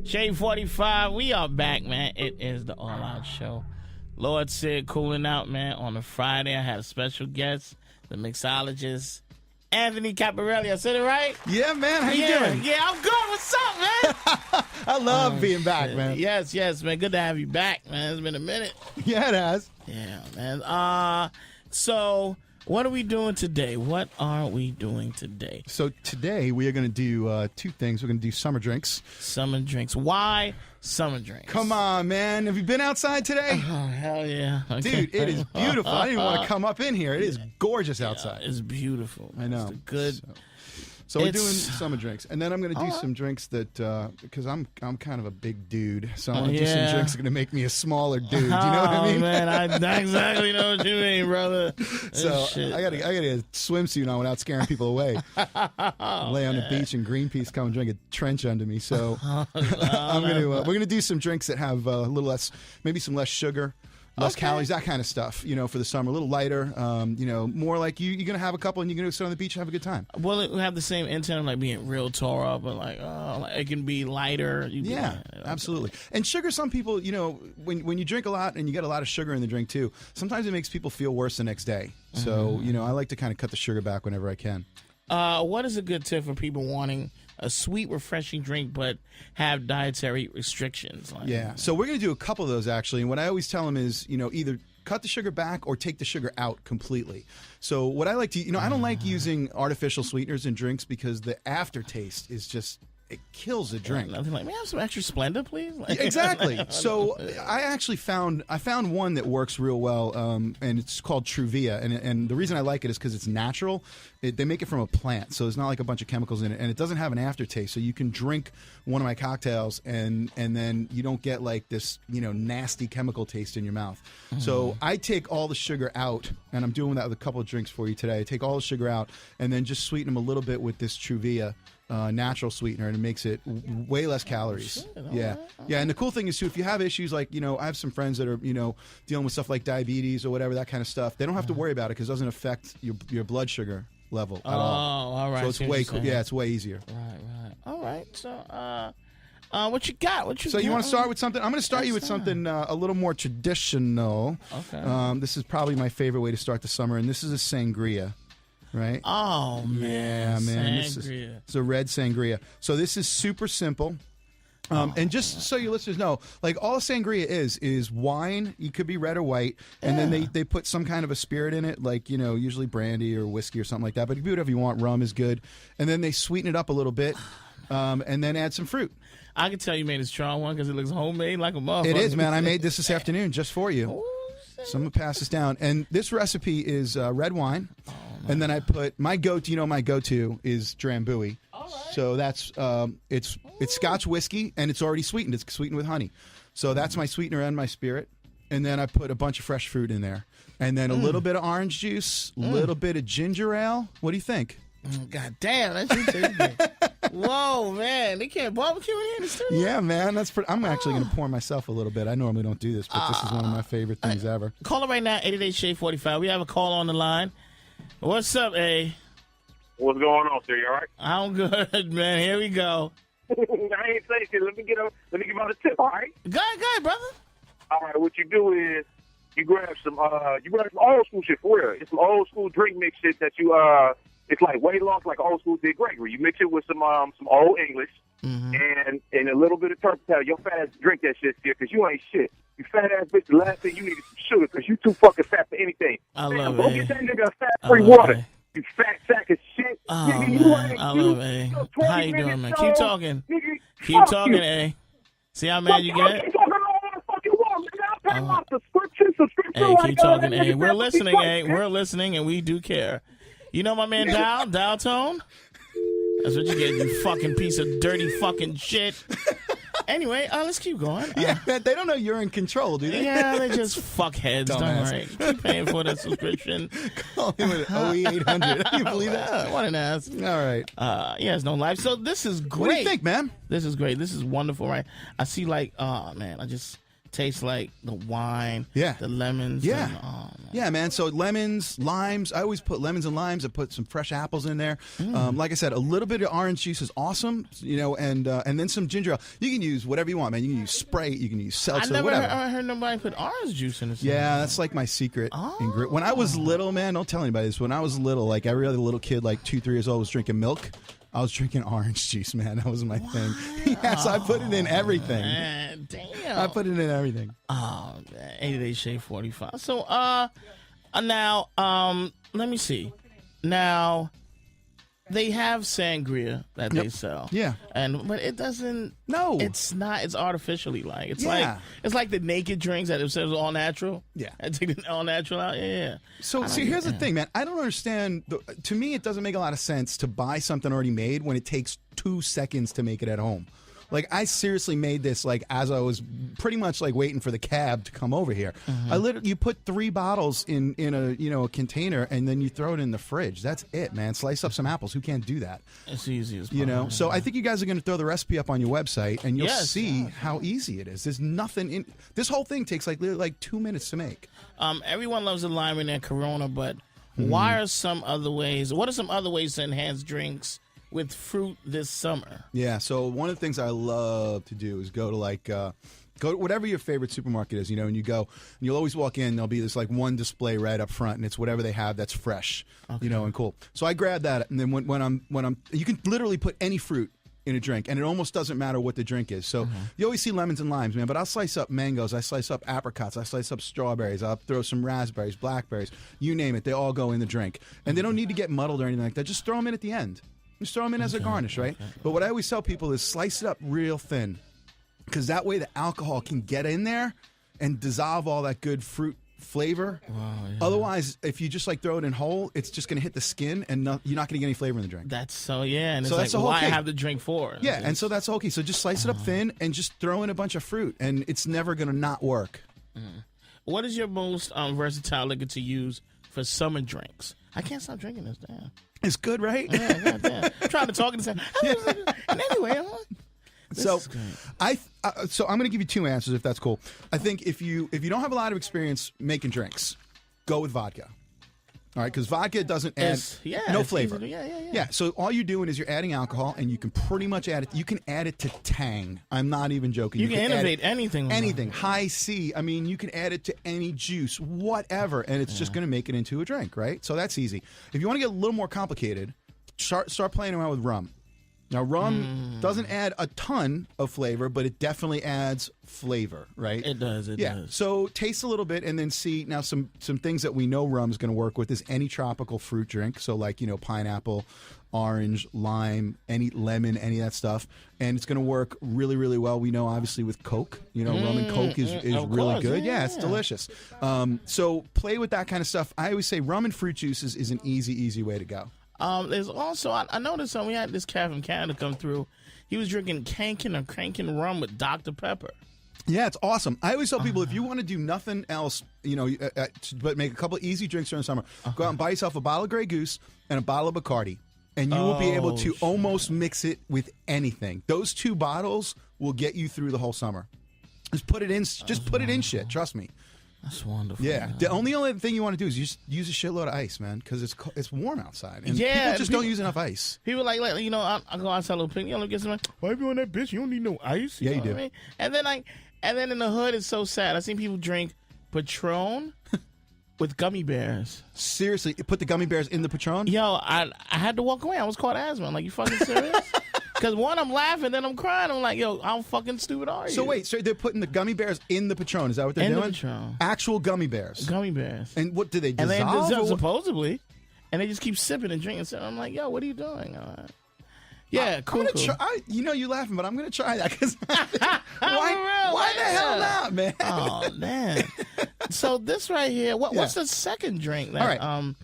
Shade 45, we are back, man. It is the All Out Show. Lord Sear cooling out, man. On a Friday, I had a special guest, the mixologist, Anthony Caporale. I said it right? Yeah, man. How you doing? Yeah, I'm good. What's up, man? I love being back, man. Yes, man. Good to have you back, man. It's been a minute. Yeah, it has. Yeah, man. So what are we doing today? So today we are going to do two things. We're going to do summer drinks. Summer drinks. Why summer drinks? Come on, man. Have you been outside today? Oh, hell yeah. Okay. Dude, it is beautiful. I didn't even want to come up in here. It is gorgeous outside. It's beautiful. I know. It's good. So we're doing summer drinks, and then I'm going to do some drinks that because I'm kind of a big dude, so I'm going to do some drinks that are going to make me a smaller dude. Do you know what I mean? Oh man, I exactly know what you mean, brother. So I got a swimsuit on without scaring people away. Lay on the beach and Greenpeace come and drink a trench under me. So we're gonna do some drinks that have a little less, maybe some less sugar. Less calories, that kind of stuff, for the summer. A little lighter, more like you're going to have a couple and you're going to sit on the beach and have a good time. Will it have the same intent of like being real tore up and it can be lighter? Absolutely. And sugar, some people, when you drink a lot and you get a lot of sugar in the drink too, sometimes it makes people feel worse the next day. So, I like to kind of cut the sugar back whenever I can. What is a good tip for people wanting a sweet, refreshing drink but have dietary restrictions? So we're going to do a couple of those, actually. And what I always tell them is, either cut the sugar back or take the sugar out completely. So what I like to, I don't like using artificial sweeteners in drinks because the aftertaste is just, it kills the drink. Nothing like, may I have some extra Splenda, please? Exactly. So I actually found one that works real well, and it's called Truvia. And the reason I like it is because it's natural. They make it from a plant, so there's not like a bunch of chemicals in it, and it doesn't have an aftertaste. So you can drink one of my cocktails, and then you don't get like this, nasty chemical taste in your mouth. So I take all the sugar out, and I'm doing that with a couple of drinks for you today. I take all the sugar out, and then just sweeten them a little bit with this Truvia. Natural sweetener, and it makes it way less calories. Yeah. And the cool thing is too, if you have issues like, I have some friends that are, dealing with stuff like diabetes or whatever, that kind of stuff. They don't have to worry about it because it doesn't affect your blood sugar level at all. All right. So it's way cool. Yeah, it's way easier. Right. All right. So, what you got? So you want to start with something? I'm going to start you with something a little more traditional. Okay. This is probably my favorite way to start the summer, and this is a sangria. Right? Oh, man. Yeah, man. Sangria. It's a red sangria. So this is super simple. And just so your listeners know, like all a sangria is wine. You could be red or white. And then they put some kind of a spirit in it, like, usually brandy or whiskey or something like that. But you can do whatever you want. Rum is good. And then they sweeten it up a little bit and then add some fruit. I can tell you made a strong one because it looks homemade like a motherfucker. It is, man. I made this afternoon just for you. Ooh, so I'm going to pass this down. And this recipe is red wine. And then I put my go-to is Drambuie. All right. So that's it's Scotch whiskey and it's already sweetened. It's sweetened with honey. So that's my sweetener and my spirit. And then I put a bunch of fresh fruit in there. And then a little bit of orange juice, a little bit of ginger ale. What do you think? God damn, that's tasty. Whoa, man. They can't barbecue in here in the studio? Yeah, man. I'm actually going to pour myself a little bit. I normally don't do this, but this is one of my favorite things ever. Call it right now, 888-SHADE-45. We have a call on the line. What's up, A? What's going on, sir? You all right? I'm good, man. Here we go. I ain't saying shit. Let me give out a tip, all right? Go ahead, brother. All right, what you do is you grab some old school shit for real. It's some old school drink mix shit that you it's like weight loss, like old school Dick Gregory. You mix it with some old English and a little bit of turpentine. Your fat ass drink that shit, because you ain't shit. You fat ass bitch. The last thing you need is some sugar because you too fucking fat for anything. I love Go it. get that nigga fat-free water. You fat sack of shit. Oh, nigga, man. I love it. How you doing, man? Keep talking. Keep talking, A. See how mad you get? Keep talking all the fucking wall, nigga. I'll pay my subscription. Hey, keep talking, A. We're listening, A. We're listening, and we do care. You know my man Dial Tone? That's what you get, you fucking piece of dirty fucking shit. Anyway, let's keep going. Yeah, man, they don't know you're in control, do they? Yeah, they just fuckheads. Don't worry. Keep paying for the subscription. Call him at OE800. Can you believe that? What an ass. All right. He has no life. So this is great. What do you think, man? This is great. This is wonderful, right? I see like, oh, man, I just tastes like the wine, Yeah. the lemons. Yeah. And, man. Yeah, man. So lemons, limes. I always put lemons and limes. I put some fresh apples in there. Like I said, a little bit of orange juice is awesome, and then some ginger ale. You can use whatever you want, man. You can use Sprite. You can use seltzer. I never whatever. heard nobody put orange juice in it. Yeah, that's like my secret ingredient. When I was little, man, don't tell anybody this. When I was little, like every other little kid, like 2-3 years old, was drinking milk. I was drinking orange juice, man. That was my thing. Yes, I put it in everything. Man, damn. I put it in everything. Oh, man. 80 Day Shade 45. So, now, let me see. Now, they have sangria that they sell. Yeah. But it doesn't. No. It's not. It's artificially like. It's Yeah. like the naked drinks that it says all natural. Yeah. I take the all natural out. Yeah. So, see, here's the thing, man. I don't understand. To me, it doesn't make a lot of sense to buy something already made when it takes 2 seconds to make it at home. Like, I seriously made this, like, as I was pretty much, like, waiting for the cab to come over here. You put 3 bottles in a container, and then you throw it in the fridge. That's it, man. Slice up some apples. Who can't do that? It's easy as So I think you guys are going to throw the recipe up on your website, and you'll Yes. see how easy it is. There's nothing in... This whole thing takes, like 2 minutes to make. Everyone loves the lime in their Corona, but what are some other ways to enhance drinks with fruit this summer? Yeah, so one of the things I love to do is go to go to whatever your favorite supermarket is, and you go, and you'll always walk in, there'll be this like one display right up front, and it's whatever they have that's fresh, and cool. So I grab that, and then when I'm, you can literally put any fruit in a drink, and it almost doesn't matter what the drink is. So you always see lemons and limes, man, but I'll slice up mangoes, I slice up apricots, I slice up strawberries, I'll throw some raspberries, blackberries, you name it, they all go in the drink. And they don't need to get muddled or anything like that, just throw them in at the end. Just throw them in as a garnish, right? But what I always tell people is slice it up real thin, because that way the alcohol can get in there and dissolve all that good fruit flavor. Wow, yeah. Otherwise, if you just like throw it in whole, it's just going to hit the skin, and you're not going to get any flavor in the drink. That's so, yeah. And it's So like, that's the whole why key. have the drink for? Yeah, and so that's okay. So just slice it up thin and just throw in a bunch of fruit, and it's never going to not work. What is your most versatile liquor to use for summer drinks? I can't stop drinking this, damn. It's good, right? Yeah, goddamn. I'm trying to talk and say, and anyway, So so I'm going to give you 2 answers if that's cool. I think if you don't have a lot of experience making drinks, go with vodka. All right, because vodka doesn't add no flavor. Yeah. So all you're doing is you're adding alcohol, and you can pretty much add it. You can add it to tang. I'm not even joking. You can innovate anything. Anything. High C. I mean, you can add it to any juice, whatever, and it's just going to make it into a drink, right? So that's easy. If you want to get a little more complicated, start playing around with rum. Now, rum doesn't add a ton of flavor, but it definitely adds flavor, right? It does. It does. So taste a little bit and then see. Now, some things that we know rum's going to work with is any tropical fruit drink. So like, pineapple, orange, lime, any lemon, any of that stuff. And it's going to work really, really well. We know, obviously, with Coke. Rum and Coke is really good. Yeah, it's delicious. So play with that kind of stuff. I always say rum and fruit juices is an easy way to go. There's also, I noticed we had this cat from Canada come through. He was drinking cranking rum with Dr. Pepper. Yeah, it's awesome. I always tell people, if you want to do nothing else, but make a couple of easy drinks during the summer, go out and buy yourself a bottle of Grey Goose and a bottle of Bacardi, and you will be able to almost mix it with anything. Those 2 bottles will get you through the whole summer. Just put it in. Put it in shit. Trust me. That's wonderful. Yeah. Man. The only thing you want to do is you just use a shitload of ice, man, because it's warm outside. And yeah, people just don't use enough ice. People I go outside a little picnic. Let me get some. Why you on that bitch? You don't need no ice. Yeah, you do. What I mean? And then in the hood, it's so sad. I seen people drink Patron with gummy bears. Seriously, put the gummy bears in the Patron? Yo, I had to walk away. I was caught asthma. I'm like, you fucking serious? Because one, I'm laughing, then I'm crying. I'm like, yo, how fucking stupid are you? So wait, they're putting the gummy bears in the Patron. Is that what they're doing? In the Patron. Actual gummy bears. Gummy bears. And what do they And dissolve? they supposedly. And they just keep sipping and drinking. So I'm like, yo, what are you doing? Yeah, cool. You laughing, but I'm going to try that. Cause why the hell not, man? Oh, man. So this right here, what's the second drink that, All right.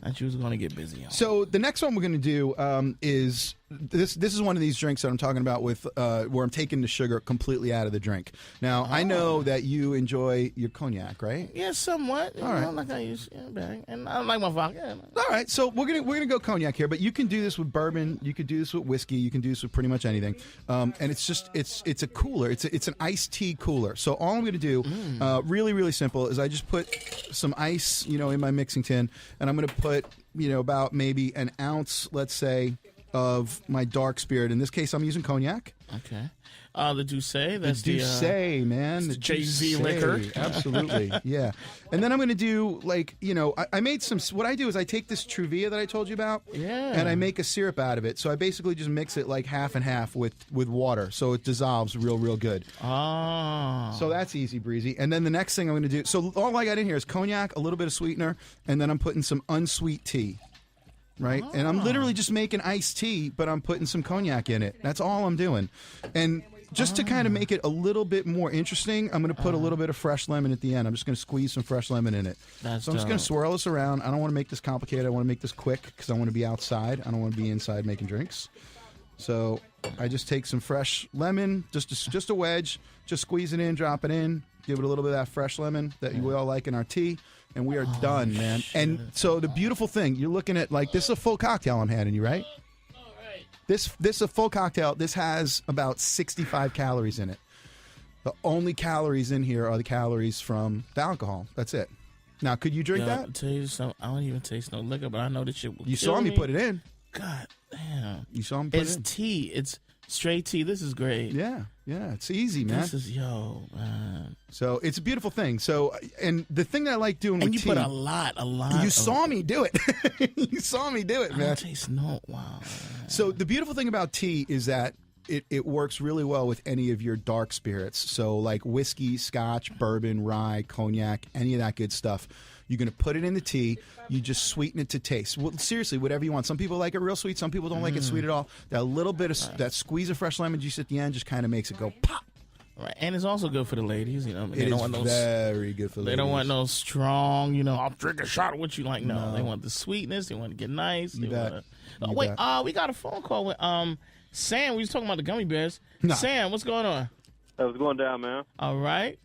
that you was going to get busy on? So the next one we're going to do is this is one of these drinks that I'm talking about with where I'm taking the sugar completely out of the drink. Now I know that you enjoy your cognac, right? Yeah, somewhat. All right. Like I used to, and I like my vodka. All right, so we're gonna go cognac here, but you can do this with bourbon, you could do this with whiskey, you can do this with pretty much anything. And it's a cooler. It's an iced tea cooler. So all I'm gonna do, really really simple, is I just put some ice, in my mixing tin, and I'm gonna put about maybe an ounce, let's say, of my dark spirit. In this case, I'm using cognac. Okay. The Douce, that's the Douce, man. The Jay-Z liquor. Absolutely, yeah. And then I'm going to do, I made some, what I do is I take this Truvia that I told you about, and I make a syrup out of it. So I basically just mix it like half and half with water, so it dissolves real, real good. Oh. So that's easy breezy. And then the next thing I'm going to do, so all I got in here is cognac, a little bit of sweetener, and then I'm putting some unsweet tea. Right? Oh. And I'm literally just making iced tea, but I'm putting some cognac in it. That's all I'm doing. And just to kind of make it a little bit more interesting, I'm going to put a little bit of fresh lemon at the end. I'm just going to squeeze some fresh lemon in it. So I'm just going to swirl this around. I don't want to make this complicated. I want to make this quick because I want to be outside. I don't want to be inside making drinks. So I just take some fresh lemon, just a wedge, just squeeze it in, drop it in, give it a little bit of that fresh lemon that we all like in our tea. And we are done, man. Shit. And so the beautiful thing, you're looking at, this is a full cocktail I'm handing you, right? All right. This is a full cocktail. This has about 65 calories in it. The only calories in here are the calories from the alcohol. That's it. Now, could you drink that? I'll tell you something. I don't even taste no liquor, but I know this shit will You saw me put it in. God damn. You saw me put it in? It's tea. It's straight tea. This is great. Yeah. It's easy, man. This is, man. So it's a beautiful thing. So, and the thing that I like doing with tea. And you put a lot. You saw me do it. You saw me do it, man. I don't taste no. Wow. So the beautiful thing about tea is that it works really well with any of your dark spirits. So like whiskey, scotch, bourbon, rye, cognac, any of that good stuff. You're going to put it in the tea. You just sweeten it to taste. Well, seriously, whatever you want. Some people like it real sweet. Some people don't like it sweet at all. That little bit of that squeeze of fresh lemon juice at the end just kind of makes it go pop. Right. And it's also good for the ladies. They don't want those, very good for the ladies. They don't want no strong, I'll drink a shot with you. Like, no. They want the sweetness. They want to get nice. We got a phone call with Sam. We was talking about the gummy bears. No. Sam, what's going on? Hey, what's going down, man? All right.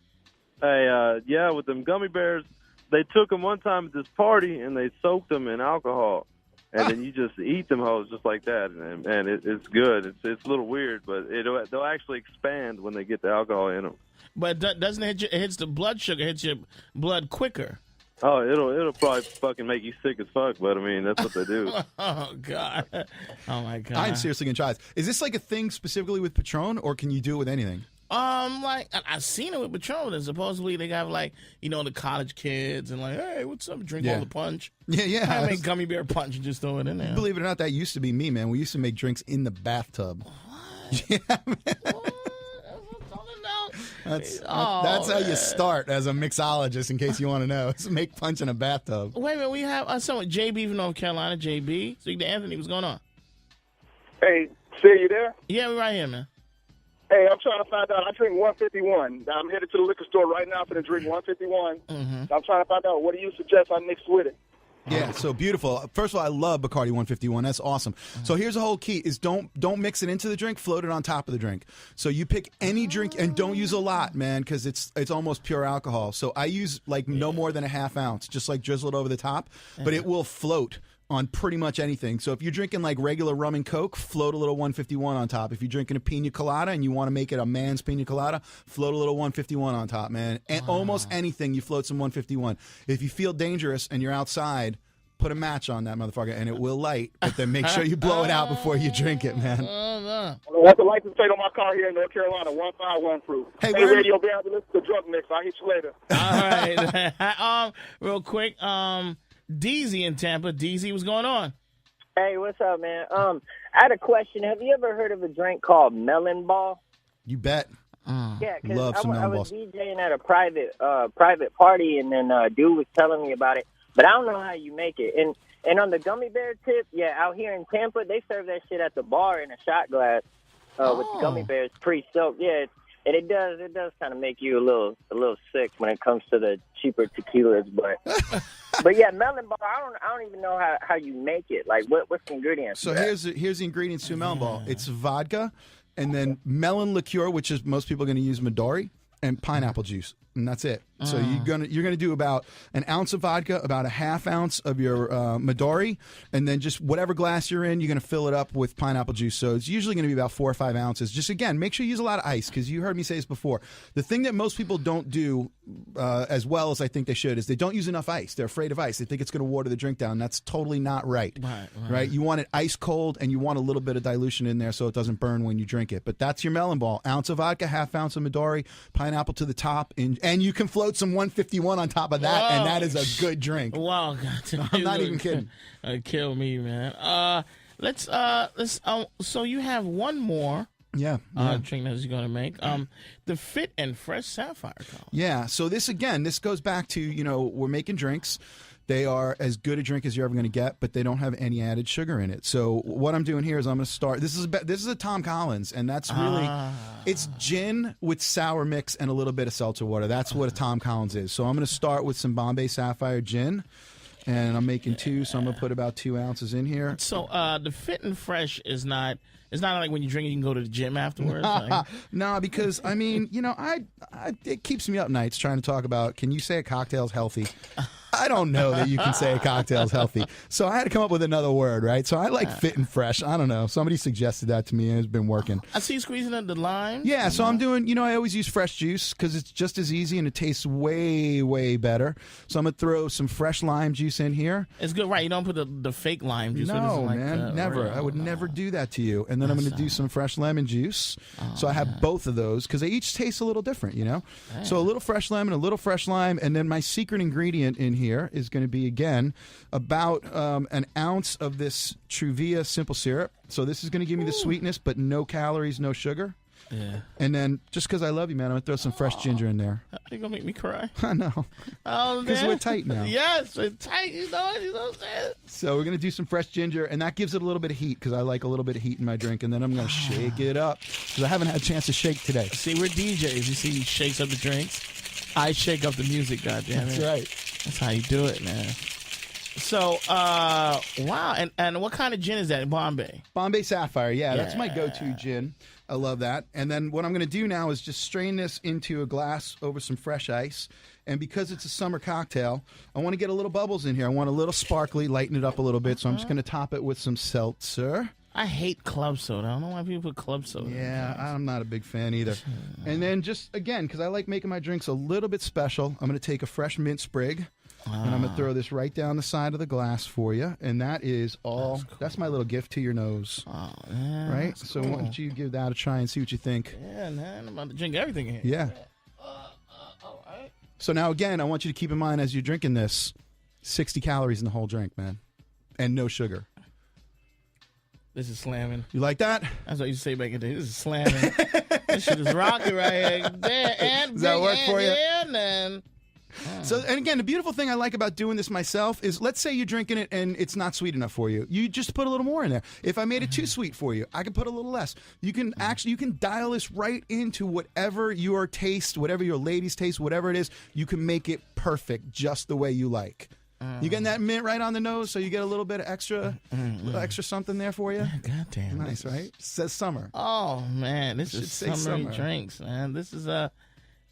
Hey, with them gummy bears, they took them one time at this party and they soaked them in alcohol, and then you just eat them hoes just like that, and it's good. It's a little weird, but they'll actually expand when they get the alcohol in them. But doesn't it hits the blood sugar, hits your blood quicker? Oh, it'll probably fucking make you sick as fuck, but I mean that's what they do. Oh God, oh my God. I'm seriously gonna try this. Is this like a thing specifically with Patron, or can you do it with anything? I've seen it with Patron, and supposedly they have the college kids and hey, what's up? Drink all the punch. Yeah. I make gummy bear punch and just throw it in there. Believe it or not, that used to be me, man. We used to make drinks in the bathtub. What? Yeah, man. That's how you start as a mixologist, in case you want to know. Is make punch in a bathtub. Wait a minute, we have someone, JB from North Carolina. JB, speak to Anthony. What's going on? Hey, Sear, you there? Yeah, we're right here, man. Hey, I'm trying to find out. I drink 151. I'm headed to the liquor store right now for the drink 151. Mm-hmm. I'm trying to find out, what do you suggest I mix with it? Yeah, so beautiful. First of all, I love Bacardi 151. That's awesome. So here's the whole key: is don't mix it into the drink. Float it on top of the drink. So you pick any drink and don't use a lot, man, because it's almost pure alcohol. So I use no more than a half ounce, just drizzle it over the top. But it will float on pretty much anything. So if you're drinking regular rum and Coke, float a little 151 on top. If you're drinking a pina colada and you want to make it a man's pina colada, float a little 151 on top, man. And almost anything, you float some 151. If you feel dangerous and you're outside, put a match on that motherfucker and it will light, but then make sure you blow it out before you drink it, man. That's the license plate on my car here in North Carolina, 151 proof. Hey, radio band, listen to Drunk Mix. I'll hit you later. All right. Real quick, Deezy in Tampa. Deezy, what's going on? Hey, what's up, man? I had a question. Have you ever heard of a drink called Melon Ball? You bet. Yeah, because I was DJing at a private party, and then dude was telling me about it, but I don't know how you make it. And on the gummy bear tip, out here in Tampa, they serve that shit at the bar in a shot glass with the gummy bears pre-soaked. Yeah, and it does kind of make you a little sick when it comes to the cheaper tequilas, but But yeah, melon ball. I don't even know how you make it. Like what's the ingredients? So here's the ingredients to a melon ball. It's vodka, and then melon liqueur, which is most people are going to use Midori, and pineapple juice, and that's it. So you're gonna do about an ounce of vodka, about a half ounce of your Midori, and then just whatever glass you're in, you're gonna fill it up with pineapple juice. So it's usually gonna be about 4 or 5 ounces. Just again, make sure you use a lot of ice, because you heard me say this before. The thing that most people don't do as well as I think they should is they don't use enough ice. They're afraid of ice. They think it's gonna water the drink down. That's totally not right. Right? You want it ice cold, and you want a little bit of dilution in there so it doesn't burn when you drink it. But that's your melon ball: ounce of vodka, half ounce of Midori, pineapple to the top, and you can float some 151 on top of that, and that is a good drink. Wow, I'm not even kidding. Kill me, man. Let's. So you have one more. Yeah. Drink that you're gonna make. The Fit and Fresh Sapphire Color. Yeah. So this goes back to, we're making drinks. They are as good a drink as you're ever going to get, but they don't have any added sugar in it. So what I'm doing here is I'm going to start. This is a Tom Collins, and that's really it's gin with sour mix and a little bit of seltzer water. That's what a Tom Collins is. So I'm going to start with some Bombay Sapphire gin, and I'm making 2, so I'm going to put about 2 ounces in here. So the Fit and Fresh is not. It's not like when you drink it, you can go to the gym afterwards. Like. No, because I mean, it keeps me up nights trying to talk about. Can you say a cocktail's healthy? I don't know that you can say a cocktail's healthy. So I had to come up with another word, right? So I like Fit and Fresh. I don't know. Somebody suggested that to me, and it's been working. I see you squeezing in the lime. Yeah, so I'm doing, I always use fresh juice because it's just as easy and it tastes way, way better. So I'm going to throw some fresh lime juice in here. It's good, right? You don't put the fake lime juice. No, man, never. I would never do that to you. And then I'm going to do some fresh lemon juice. So I have both of those because they each taste a little different, So a little fresh lemon, a little fresh lime, and then my secret ingredient in here is going to be, again, about an ounce of this Truvia simple syrup. So this is going to give me the sweetness, but no calories, no sugar. Yeah. And then, just because I love you, man, I'm going to throw some fresh ginger in there. You're going to make me cry. I know. Oh, because we're tight now. Yes, we're tight. You know what I'm saying? So we're going to do some fresh ginger, and that gives it a little bit of heat, because I like a little bit of heat in my drink. And then I'm going to shake it up, because I haven't had a chance to shake today. See, we're DJs. You see, he shakes up the drinks. I shake up the music, goddammit. That's right. That's how you do it, man. So, wow. And what kind of gin is that? Bombay? Bombay Sapphire, yeah. That's my go-to gin. I love that. And then what I'm going to do now is just strain this into a glass over some fresh ice. And because it's a summer cocktail, I want to get a little bubbles in here. I want a little sparkly, lighten it up a little bit. So I'm just going to top it with some seltzer. I hate club soda. I don't know why people put club soda. Yeah, I'm not a big fan either. And then just, again, because I like making my drinks a little bit special, I'm going to take a fresh mint sprig. And I'm going to throw this right down the side of the glass for you. And that is all. That's, cool. That's my little gift to your nose. Oh, man. Right? So why don't you give that a try and see what you think? Yeah, man. I'm about to drink everything in here. Yeah. All right. So now, again, I want you to keep in mind as you're drinking this, 60 calories in the whole drink, man. And no sugar. This is slamming. You like that? That's what you say back in the day. This is slamming. This shit is rocking right here. Does that work for you? Yeah, man. So, and again, the beautiful thing I like about doing this myself is, let's say you're drinking it and it's not sweet enough for you. You just put a little more in there. If I made it too sweet for you, I can put a little less. You can dial this right into whatever your taste, whatever your lady's taste, whatever it is. You can make it perfect just the way you like. You getting that mint right on the nose, so you get a little bit of extra something there for you? God damn. Nice, right? Says summer. Oh, man. This is summery drinks, man. This is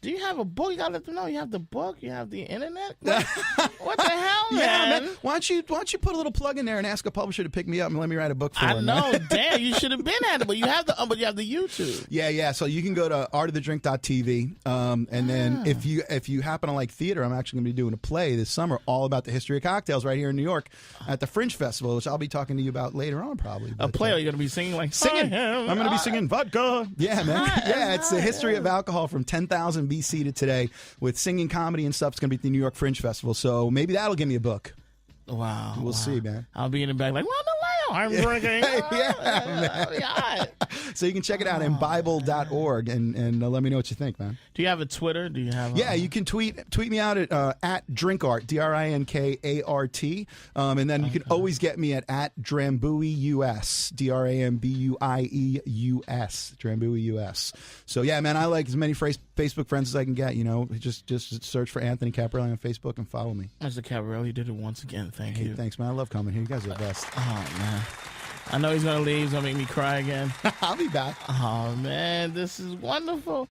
do you have a book? You gotta let them know you have the book. You have the internet. What the hell, man? Yeah, man. Why don't you put a little plug in there and ask a publisher to pick me up and let me write a book for him? I know, damn. You should have been at it, but you have the YouTube. Yeah. So you can go to artofthedrink.tv, and then if you happen to like theater, I'm actually going to be doing a play this summer all about the history of cocktails right here in New York at the Fringe Festival, which I'll be talking to you about later on, probably. A play? Are you going to be singing like singing? I'm going to be singing vodka. Yeah, man. Yeah, it's the history of alcohol from 10,000 BC to today, with singing, comedy, and stuff. It's going to be at the New York Fringe Festival, so maybe that'll give me a book. Wow. We'll see, man. I'll be in the back like, well, I'm drinking. Yeah, so you can check it out in Bible.org and let me know what you think, man. Do you have a Twitter? Do you have? Yeah, you can tweet me out at Drinkart, DRINKART, and then you can always get me at Drambuieus, DRAMBUIEUS, Drambuieus. So yeah, man, I like as many Facebook friends as I can get. You know, just search for Anthony Caporale on Facebook and follow me. Mr. Caporale, you did it once again. Thank you. Thanks, man. I love coming here. You guys are the best. Oh man, I know he's gonna leave. He's gonna make me cry again. I'll be back. Oh man, this is wonderful.